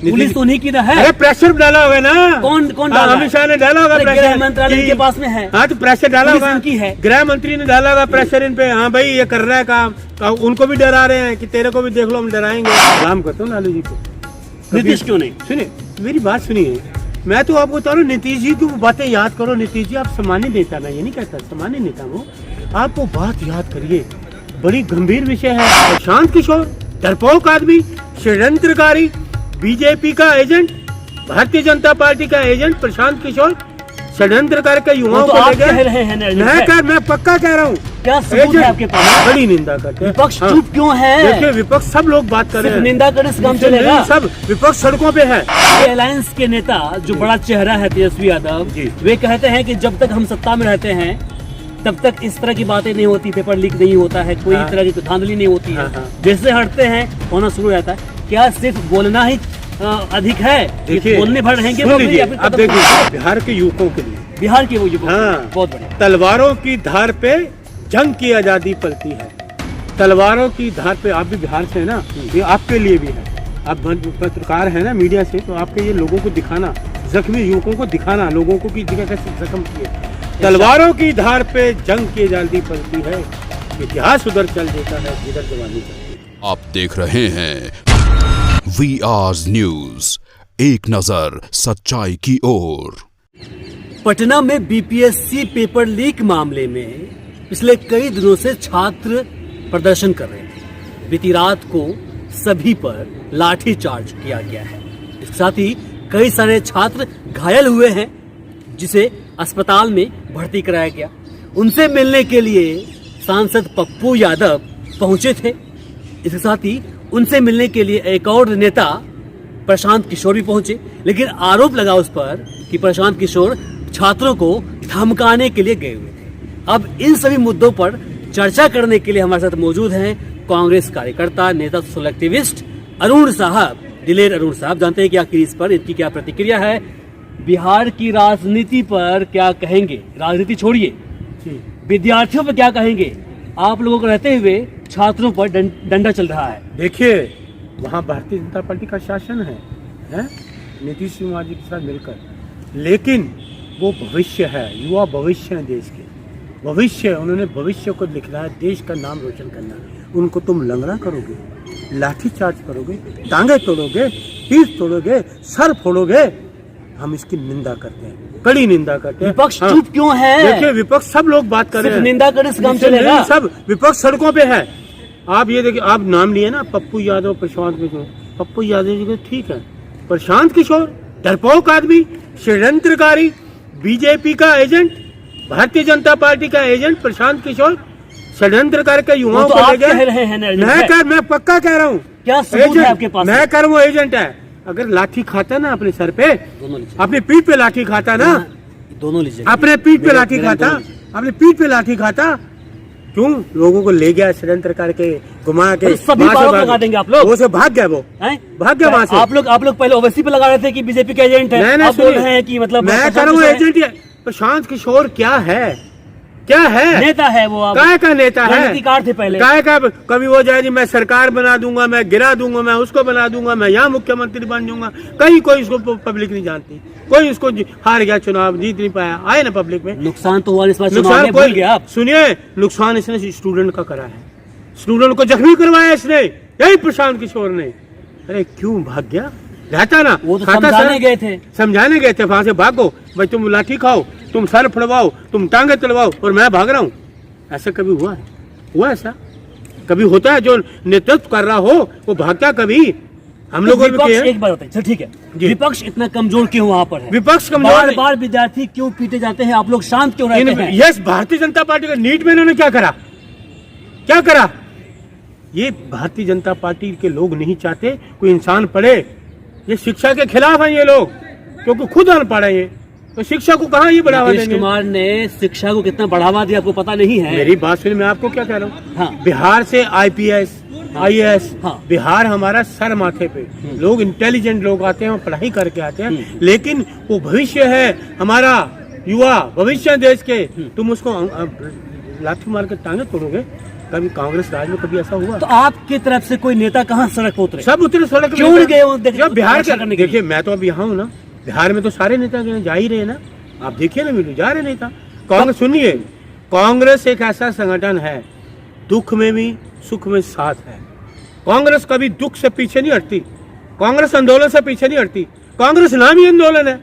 तो पुलिस तो उन्हीं की ना है। अरे प्रेशर डाला होगा ना। कौन डाला? अमित शाह ने डाला होगा प्रेशर। गृह मंत्रालय के पास में है। हाँ तो प्रेशर डाला होगा, है गृह मंत्री ने डाला होगा प्रेशर इन पे। हाँ भाई ये कर रहा है काम, उनको भी डरा रहे हैं कि तेरे को भी देख लो हम डराएंगे। सलाम करता हूँ लालू जी को। नीतीश क्यों नहीं? सुनिए मेरी बात सुनिए, मैं तो आपको बता रहा हूँ नीतीश जी की बातें याद करो। नीतीश जी आप सामान्य नेता, मैं ये नहीं कहता सामान्य नेता हो, आप वो बात याद करिए, बड़ी गंभीर विषय है। प्रशांत किशोर डरपोक आदमी, षड्यंत्रकारी, बीजेपी का एजेंट, भारतीय जनता पार्टी का एजेंट प्रशांत किशोर षड्यंत्रकार के युवाओं को लेकर मैं पक्का कह रहा हूँ। क्या सबूत है आपके पास? बड़ी निंदा करते हैं। विपक्ष चुप क्यों है? देखिए विपक्ष सब लोग बात कर रहे हैं, निंदा करने से काम चलेगा? सब विपक्ष सड़कों पे है। अलायंस के नेता जो बड़ा चेहरा है तेजस्वी यादव, वे कहते हैं कि जब तक हम सत्ता में रहते हैं तब तक इस तरह की बातें नहीं होती, पेपर लीक नहीं होता है, कोई तरह की धांधली नहीं होती है। जैसे हटते हैं होना शुरू हो जाता है। क्या सिर्फ बोलना ही अधिक है? बोलने भर रहेंगे? अब देखिए बिहार के युवकों के लिए, बिहार के वो युवक बहुत बढ़िया, तलवारों की धार पे जंग की आजादी पलती है। तलवारों की धार पे, आप भी बिहार से है ना, ये आपके लिए भी है। आप पत्रकार है ना मीडिया से, तो आपके ये लोगों को दिखाना, जख्मी युवकों को दिखाना, लोगों को की जगह जख्म किए। तलवारों की धार पे जंग की आजादी पलती है, इतिहास उधर चल देता है जिधर जवानी चलती है। आप देख रहे हैं VR न्यूज, एक नजर सच्चाई की ओर। पटना में बीपीएससी पेपर लीक मामले में पिछले कई दिनों से छात्र प्रदर्शन कर रहे थे। बीती रात को सभी पर लाठीचार्ज किया गया है। इसके साथ ही कई सारे छात्र घायल हुए हैं, जिसे अस्पताल में भर्ती कराया गया। उनसे मिलने के लिए सांसद पप्पू यादव पहुंचे थे। इसके साथ ही उनसे मिलने के लिए एक और नेता प्रशांत किशोर भी पहुंचे, लेकिन आरोप लगा उस पर कि प्रशांत किशोर छात्रों को धमकाने के लिए गए हुए थे। अब इन सभी मुद्दों पर चर्चा करने के लिए हमारे साथ मौजूद हैं कांग्रेस कार्यकर्ता, नेता, सोशल एक्टिविस्ट अरुण साहब, दिलेर अरुण साहब। जानते हैं कि आखिर इस पर इनकी क्या प्रतिक्रिया है, बिहार की राजनीति पर क्या कहेंगे, राजनीति छोड़िए, विद्यार्थियों पर क्या कहेंगे, आप लोगों को रहते हुए छात्रों पर डंडा चल रहा है। देखिए वहाँ भारतीय जनता पार्टी का शासन है नीतीश कुमार जी के साथ मिलकर, लेकिन वो भविष्य है, युवा भविष्य है, देश के भविष्य, उन्होंने भविष्य को लिखना है, देश का नाम रोशन करना है। उनको तुम लंगड़ा करोगे, लाठीचार्ज करोगे, टांगे तोड़ोगे, पीठ तोड़ोगे, सर फोड़ोगे, हम इसकी निंदा करते हैं, कड़ी निंदा करते हैं। विपक्ष चुप क्यों है? देखिए विपक्ष सब लोग बात कर रहे हैं, निंदा करने से काम चलेगा? सब विपक्ष सड़कों पे है। आप ये देखिए, आप नाम लिए ना पप्पू यादव, प्रशांत किशोर, पप्पू यादव जी को ठीक है, प्रशांत किशोर डरपोक आदमी, षड्यंत्रकारी, बीजेपी का एजेंट, भारतीय जनता पार्टी का एजेंट प्रशांत किशोर षड्यंत्रकार के युवाओं को लेकर मैं पक्का कह रहा हूँ। क्या सबूत है आपके पास? मैं कह रहा हूँ एजेंट है। अगर लाठी खाता ना अपने सर पे, अपनी पीठ पे लाठी खाता ना, दोनों लीजिए, अपने पीठ पे लाठी खाता, अपने पीठ पे लाठी खाता, क्यों लोगों को ले गया षड्यंत्रकार के, घुमा के सभी लगा देंगे आप लोग। वो से भाग गया, वो भाग गया वहाँ से। आप लोग पहले ओवैसी पे लगा रहे थे कि बीजेपी का एजेंट है, अब बोल रहे हैं कि मतलब मैं कह रहा हूँ एजेंट है। प्रशांत किशोर क्या है, क्या है? नेता है वो, काय का नेता है, राजनीतिकार थे पहले। काय का कभी वो जाए जी मैं सरकार बना दूंगा, मैं गिरा दूंगा, मैं उसको बना दूंगा, मैं यहाँ मुख्यमंत्री बन जाऊंगा। कहीं कोई इसको पब्लिक नहीं जानती, कोई इसको हार गया, चुनाव जीत नहीं पाया, आए ना पब्लिक में। नुकसान तो हुआ इस बार, नुकसान भूल गया आप। सुनिए नुकसान इसने स्टूडेंट का करा है, स्टूडेंट को जख्मी करवाया इसने, यही प्रशांत किशोर ने। अरे क्यों भाग गया? रहता ना, वो तो समझाने गए थे, समझाने गए थे, वहां से भागो भाई, तुम लाठी खाओ, तुम सर फड़वाओ, तुम टांगे तलवाओ और मैं भाग रहा हूँ। ऐसा कभी हुआ है? हुआ ऐसा कभी होता है? जो नेतृत्व कर रहा हो वो भागता कभी? हम लोगों एक बार बताइए, ठीक है, विपक्ष इतना कमजोर क्यों वहाँ पर है? विपक्ष कमजोर, बार विद्यार्थी क्यों पीटे जाते हैं, आप लोग शांत क्यों रहते हैं? यस, भारतीय जनता पार्टी का नीट में इन्होंने क्या करा, क्या करा? ये भारतीय जनता पार्टी के लोग नहीं चाहते कोई इंसान पढ़े, ये शिक्षा के खिलाफ है ये लोग, क्योंकि खुद अनपढ़ है ये, तो शिक्षा को कहाँ ये बढ़ावा देंगे? नीतीश कुमार ने शिक्षा को कितना बढ़ावा दिया आपको पता नहीं है? मेरी बात सुनिए, मैं आपको क्या कह रहा हूँ। हाँ। बिहार से IPS, IAS, हाँ। बिहार हमारा सर माथे पे, लोग इंटेलिजेंट लोग आते हैं, पढ़ाई करके आते हैं, लेकिन वो भविष्य है हमारा, युवा भविष्य देश के, तुम उसको लाठी मार के टांगे तोड़ोगे, कभी कांग्रेस राज में कभी ऐसा हुआ? तो आपकी तरफ से कोई नेता कहाँ सड़क पर उतरे? सब उतरे सड़क क्यों नहीं गए वो जब बिहार रक्षा करने के देखिए, मैं तो अब यहाँ हूँ ना, बिहार में तो सारे नेता गए, जा ही रहे ना, आप देखिए ना, मीडिया जा रहे नेता। कांग्रेस सुनिए, कांग्रेस एक ऐसा संगठन है, दुख में भी सुख में साथ है। कांग्रेस कभी दुख से पीछे नहीं हटती, कांग्रेस आंदोलन से पीछे नहीं हटती। कांग्रेस नाम ही आंदोलन है,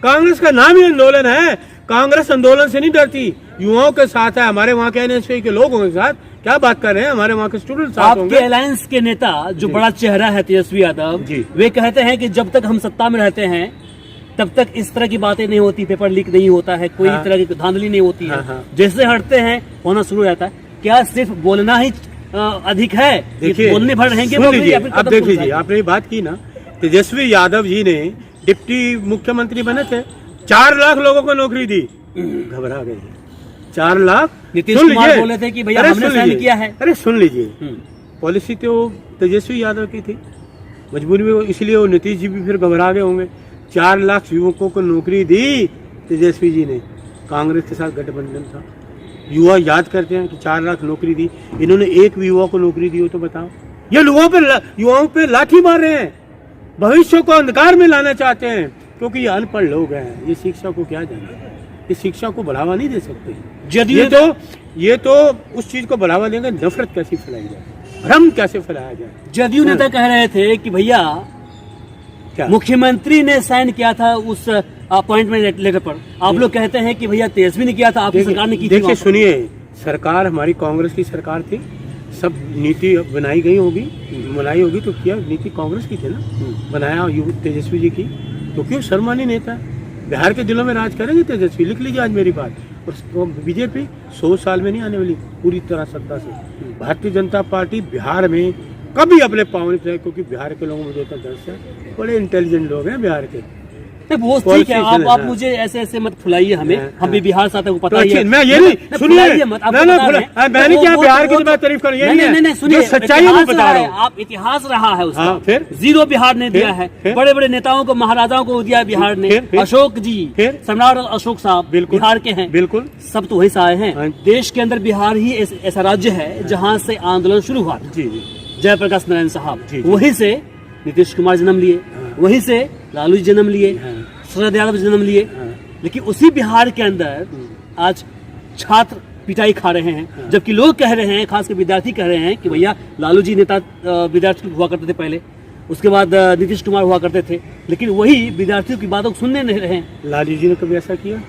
कांग्रेस का नाम ही आंदोलन है। कांग्रेस आंदोलन से नहीं डरती, युवाओं के साथ है। हमारे वहाँ के एनएसयू के लोगों के साथ क्या बात कर रहे हैं, हमारे वहाँ के स्टूडेंट साथ आपके होंगे। अलायंस के नेता जो बड़ा चेहरा है तेजस्वी यादव जी। वे कहते हैं कि जब तक हम सत्ता में रहते हैं तब तक इस तरह की बातें नहीं होती, पेपर लीक नहीं होता है, कोई हाँ। तरह की धांधली नहीं होती है। हाँ। जैसे हटते हैं होना शुरू हो जाता है। क्या सिर्फ बोलना ही अधिक है? देखिए, बोलने भर रहेंगे, सुन बोल रहे लीजिए, या फिर अब कदम देख उठाएंगे? लीजिए, आपने ये बात की ना, तेजस्वी यादव जी ने डिप्टी मुख्यमंत्री बने थे, 4 लाख लोगों को नौकरी दी, घबरा गए। 4 लाख। नीतीश सुन कुमार लीजिए। बोले थे कि भैया अरे हमने सुन साइन लीजिए। किया है। अरे सुन लीजिए, हम्म। पॉलिसी तो तेजस्वी यादव की थी, मजबूरी में इसलिए वो नीतीश जी भी फिर घबरा गए होंगे। 4 लाख युवकों को नौकरी दी तेजस्वी जी ने, कांग्रेस के साथ गठबंधन था। युवा याद करते हैं कि 4 लाख नौकरी दी, इन्होंने एक भी युवा को नौकरी दी हो तो बताओ। ये युवाओं पे लाठी मार रहे हैं, भविष्य को अंधकार में लाना चाहते हैं, क्योंकि ये अनपढ़ लोग हैं, ये शिक्षा को क्या जाने, ये शिक्षा को बढ़ावा नहीं दे सकते। ये तो उस चीज को बढ़ावा देंगे, नफरत कैसे फैलाई जाए, भ्रम कैसे फैलाया जाए। जदयू नेता कह रहे थे कि भैया क्या मुख्यमंत्री ने साइन किया था उस अपॉइंटमेंट लेटर पर, आप लोग कहते हैं कि भैया तेजस्वी ने किया था, आपकी सरकार ने की थी। देखिए वहाँ पर। सुनिए, सरकार हमारी कांग्रेस की सरकार थी, सब नीति बनाई गई होगी, बनाई होगी तो क्या नीति कांग्रेस की थी ना, बनाया तेजस्वी जी की, तो क्यों शर्मानी नेता है? बिहार के दिलों में राज करेंगे तेजस्वी, लिख लीजिए आज मेरी बात। और बीजेपी 100 साल में नहीं आने वाली पूरी तरह सत्ता से। भारतीय जनता पार्टी बिहार में कभी अपने पाँव नहीं उठाए, क्योंकि बिहार के लोगों में जो इतना दर्श है, बड़े इंटेलिजेंट लोग हैं बिहार के। नहीं, वो ठीक है, आप मुझे ऐसे मत फुलाइए हमें, हम भी बिहार से आते हैं, पता ही है। मैं ये नहीं, सुनिए, मैंने क्या बिहार की मैं तारीफ करूं, नहीं, सुनिए, सच्चाई मैं बता रहा हूँ। आप इतिहास रहा है उसका, फिर 0 बिहार ने दिया है, बड़े बड़े नेताओं को, महाराजाओं को दिया है बिहार ने। अशोक जी, सम्राट अशोक साहब बिहार के हैं, बिल्कुल, सब तो वही से आए हैं। देश के अंदर बिहार ही ऐसा राज्य है जहाँ से आंदोलन शुरू हुआ। जयप्रकाश नारायण साहब, वहीं से नीतीश कुमार जन्म लिए, वहीं से लालू जी जन्म लिए, शरद यादव जन्म लिए। लेकिन उसी बिहार के अंदर आज छात्र पिटाई खा रहे हैं, जबकि लोग कह रहे हैं, खासकर विद्यार्थी कह रहे हैं कि भैया लालू जी नेता विद्यार्थी हुआ करते थे पहले, उसके बाद नीतीश कुमार हुआ करते थे, लेकिन वही विद्यार्थियों की बातों को सुनने नहीं रहे। लालू जी ने कभी ऐसा किया?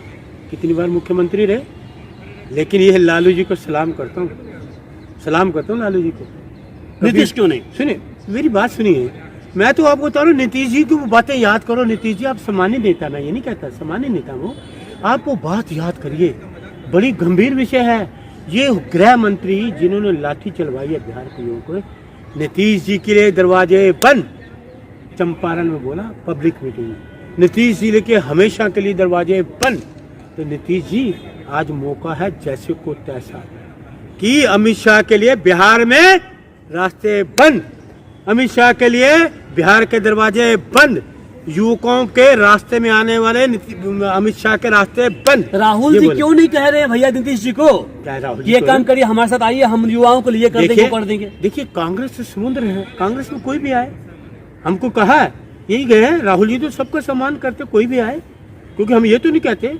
कितनी बार मुख्यमंत्री रहे, लेकिन ये लालू जी को सलाम करता हूँ लालू जी को। नीतीश क्यों नहीं? सुनिए मेरी बात सुनिए, मैं तो आपको बता रहा हूँ, नीतीश जी की वो बातें याद करो। नीतीश जी आप सामान्य नेता, मैं ये नहीं कहता सामान्य नेता वो, आप वो बात याद करिए, बड़ी गंभीर विषय है। ये गृह मंत्री जिन्होंने लाठी चलवाई है बिहार के लोगों को, नीतीश जी के लिए दरवाजे बंद, चंपारण में बोला पब्लिक मीटिंग में, नीतीश जी के हमेशा के लिए दरवाजे बंद। तो नीतीश जी आज मौका है जैसे को तैसा कि अमित शाह के लिए बिहार में रास्ते बंद, अमित शाह के लिए बिहार के दरवाजे बंद, युवकों के रास्ते में आने वाले अमित शाह के रास्ते बंद। राहुल जी क्यों नहीं कह रहे हैं भैया नीतीश जी को ये काम करिए, हमारे साथ आइए, हम युवाओं को लिए कर देंगे। देखिए कांग्रेस से समुद्र है, कांग्रेस में कोई भी आए, हमको कहा है यही गए, राहुल जी तो सबका सम्मान करते, कोई भी आए, क्योंकि हम ये तो नहीं कहते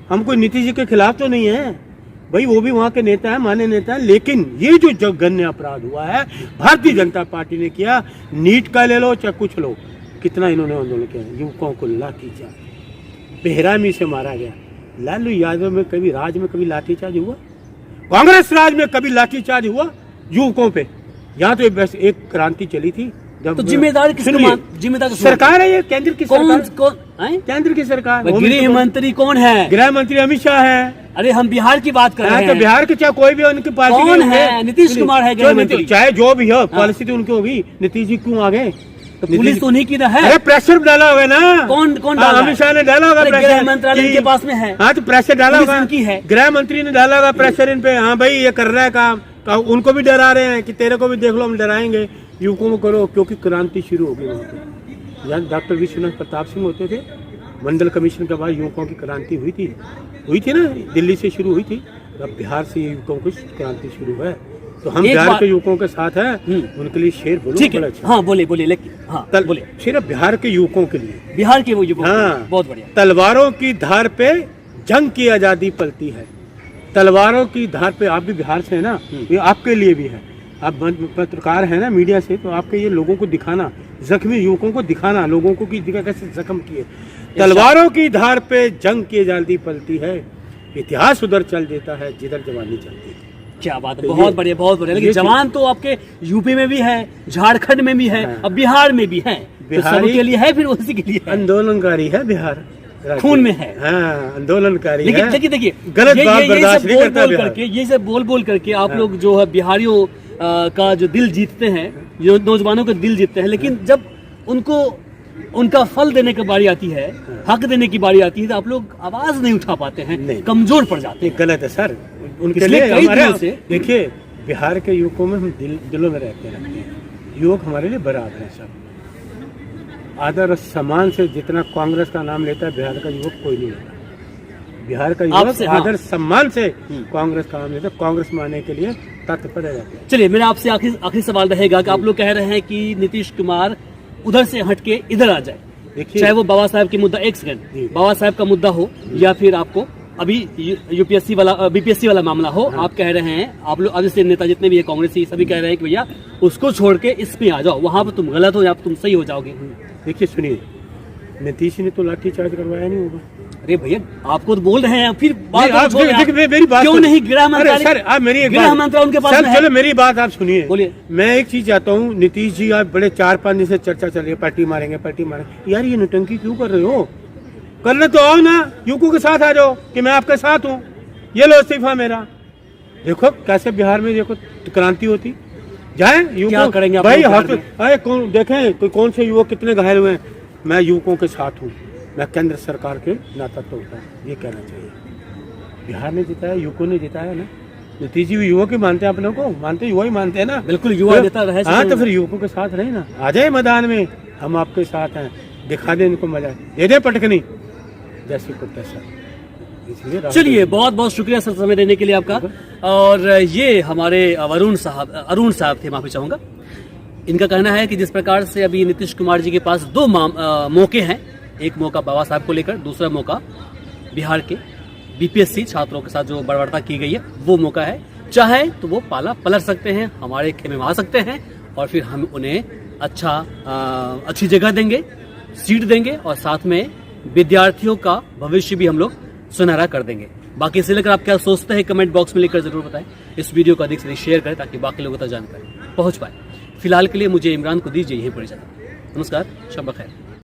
हम कोई नीतीश जी के खिलाफ तो नहीं है भाई, वो भी वहाँ के नेता है, मान्य नेता है। लेकिन ये जो जघन्य अपराध हुआ है भारतीय जनता पार्टी ने किया, नीट का ले लो चाहे कुछ लो, कितना इन्होंने आंदोलन किया, युवकों को लाठीचार्ज, बेहरामी से मारा गया। लालू यादव में कभी राज में कभी लाठीचार्ज हुआ? कांग्रेस राज में कभी लाठीचार्ज हुआ युवकों पे? यहाँ तो एक क्रांति चली थी। तो जिम्मेदारी जिम्मेदारी सरकार है ये, केंद्र की सरकार, केंद्र की सरकार। गृह मंत्री कौन है? गृह मंत्री अमित शाह है। अरे हम बिहार की बात कर रहे हैं, तो बिहार के चाहे कोई भी उनकी पार्टी कौन है? नीतीश कुमार है गृह मंत्री, चाहे जो भी हो, पॉलिसी तो उनकी होगी। नीतीश जी क्यों आगे? तो पुलिस तो उन्हीं की है। अरे प्रेशर डाला होगा ना, कौन डाला? अमित शाह ने डाला होगा, गृह मंत्रालय के पास में है। हाँ तो प्रेशर डाला होगा, गृह मंत्री ने डाला होगा प्रेशर इन पे, हाँ भाई ये कर रहा है काम, उनको भी डरा रहे हैं कि तेरे को भी देख लो, हम डराएंगे, युवकों को करो, क्योंकि क्रांति शुरू होगी वहाँ पे। यहाँ डॉक्टर विश्वनाथ प्रताप सिंह होते थे, मंडल कमीशन के बाद युवकों की क्रांति हुई थी ना, दिल्ली से शुरू हुई थी, अब बिहार से युवकों की क्रांति शुरू है। तो हम एक बिहार बात- के युवकों के साथ हैं, उनके लिए शेर बोलो ठीक बड़ा है, अच्छा। हाँ बोले बोले, लेकिन हाँ बोले। सिर्फ बिहार के युवकों के लिए, बिहार के वो युवक, हाँ, बहुत बढ़िया। तलवारों की धार पे जंग की आजादी पलती है। तलवारों की धार पे, आप भी बिहार से है ना, ये आपके लिए भी है। आप पत्रकार है ना, मीडिया से, तो आपके ये लोगों को दिखाना, जख्मी युवकों को दिखाना, लोगों को की दिखा कैसे जख्म किए। तलवारों की धार पे जंग की आजादी पलती है, इतिहास उधर चल देता है जिधर जवानी चलती है। क्या बात है, तो बहुत बढ़िया, बहुत बढ़िया। लेकिन ये जवान तो आपके यूपी में भी है, झारखंड में भी है, हाँ। अब बिहार में भी है। तो बिहारी सबके लिए है, फिर उसी के लिए है। आंदोलनकारी है बिहार, राज्य। खून में है। हाँ, आंदोलनकारी लेकिन है। देखिए देखिए, गलत बात ये बर्दाश्त सब नहीं बोल करता बोल बिहार। करके, ये सब बोल बोल करके आप लोग जो है बिहारियों का जो दिल जीतते हैं, जो नौजवानों का दिल जीतते हैं, लेकिन जब उनको उनका फल देने की बारी आती है, हक देने की बारी आती है, तो आप लोग आवाज नहीं उठा पाते हैं, नहीं। कमजोर पड़ जाते ये हैं। गलत है सर। उनके पिछले लिए कई हमारे, दिनों से- देखिए बिहार के युवकों में हम दिलों में रहते हैं। युवक हमारे लिए बराबर है सब। आदर और सम्मान से जितना कांग्रेस का नाम लेता है, बिहार का युवक कोई नहीं लेता। बिहार का युवक आपसे, हाँ। आदर सम्मान से कांग्रेस का नाम लेता है, कांग्रेस में आने के लिए तत्पर रहते हैं। चलिए, मेरा आपसे आखिरी सवाल रहेगा कि आप लोग कह रहे हैं कि नीतीश कुमार उधर से हट के इधर आ जाए, देखिए, चाहे वो बाबा साहब की मुद्दा, एक जी। सेकंड, बाबा साहब का मुद्दा हो या फिर आपको अभी यूपीएससी वाला बीपीएससी वाला मामला हो, आप कह रहे हैं, आप लोग अभी से नेता जितने भी है कांग्रेसी, सभी कह रहे हैं कि भैया उसको छोड़ के इसमें आ जाओ, वहां पर तुम गलत हो या तुम सही हो जाओगे। देखिए सुनिए, नीतीश ने तो लाठीचार्ज करवाया नहीं होगा। अरे भैया, आपको तो बोल रहे हैं, फिर बात नहीं, आप को छोड़ रहे हैं। देखिए, मेरी बात क्यों सुनिए। नहीं गृह अरे मंत्रालय? सर, आप मेरी एक गृह बात- मंत्रालय उनके पास सर, में है। चलो मेरी बात आप सुनिए। बोलिए। मैं एक चीज चाहता हूँ, नीतीश जी आप बड़े 4-5 दिन से चर्चा चल रही है, पार्टी मारेंगे, पार्टी मारेंगे। यार ये नौटंकी क्यों कर रहे हो? करने तो आओ ना, युवकों के साथ आ जाओ कि मैं आपके साथ हूँ, ये लो इस्तीफा मेरा। देखो कैसे बिहार में देखो क्रांति होती। जाए क्या करेंगे आप भाई, लोग बिहार में? अरे कौन देखें कोई कौन से युवक कितने घायल हुए हैं। मैं युवकों के साथ हूँ, मैं केंद्र सरकार के नाता तोड़ता हूँ, ये कहना चाहिए। बिहार ने जिताया, युवकों ने जिताया ना। नीतीश जी भी युवक ही मानते हैं अपने को, मानते युवा ही मानते हैं ना। बिल्कुल, युवा नेता रहे हाँ, सके। तो फिर युवकों के साथ रहे ना, आ जाए मैदान में, हम आपके साथ हैं, दिखा दे इनको मजा, दे दे पटकनी जैसी को तैसा। इसलिए चलिए, बहुत बहुत शुक्रिया सर समय देने के लिए आपका। और ये हमारे अरुण साहब थे, माफी चाहूंगा। इनका कहना है कि जिस प्रकार से अभी नीतीश कुमार जी के पास दो मौके हैं, एक मौका बाबा साहब को लेकर, दूसरा मौका बिहार के बीपीएससी छात्रों के साथ जो बर्बरता की गई है वो मौका है। चाहे तो वो पाला पलट सकते हैं, हमारे खेमे में आ सकते हैं, और फिर हम उन्हें अच्छी जगह देंगे, सीट देंगे, और साथ में विद्यार्थियों का भविष्य भी हम लोग सुनहरा कर देंगे। बाकी इसे लेकर आप क्या सोचते हैं कमेंट बॉक्स में लिखकर जरूर बताएं। इस वीडियो को अधिक से अधिक शेयर करें ताकि बाकी लोगों तक जानकारी पहुंच पाए। फिलहाल के लिए मुझे इमरान को दीजिए यहीं पर इजाजत। नमस्कार, शब बखैर।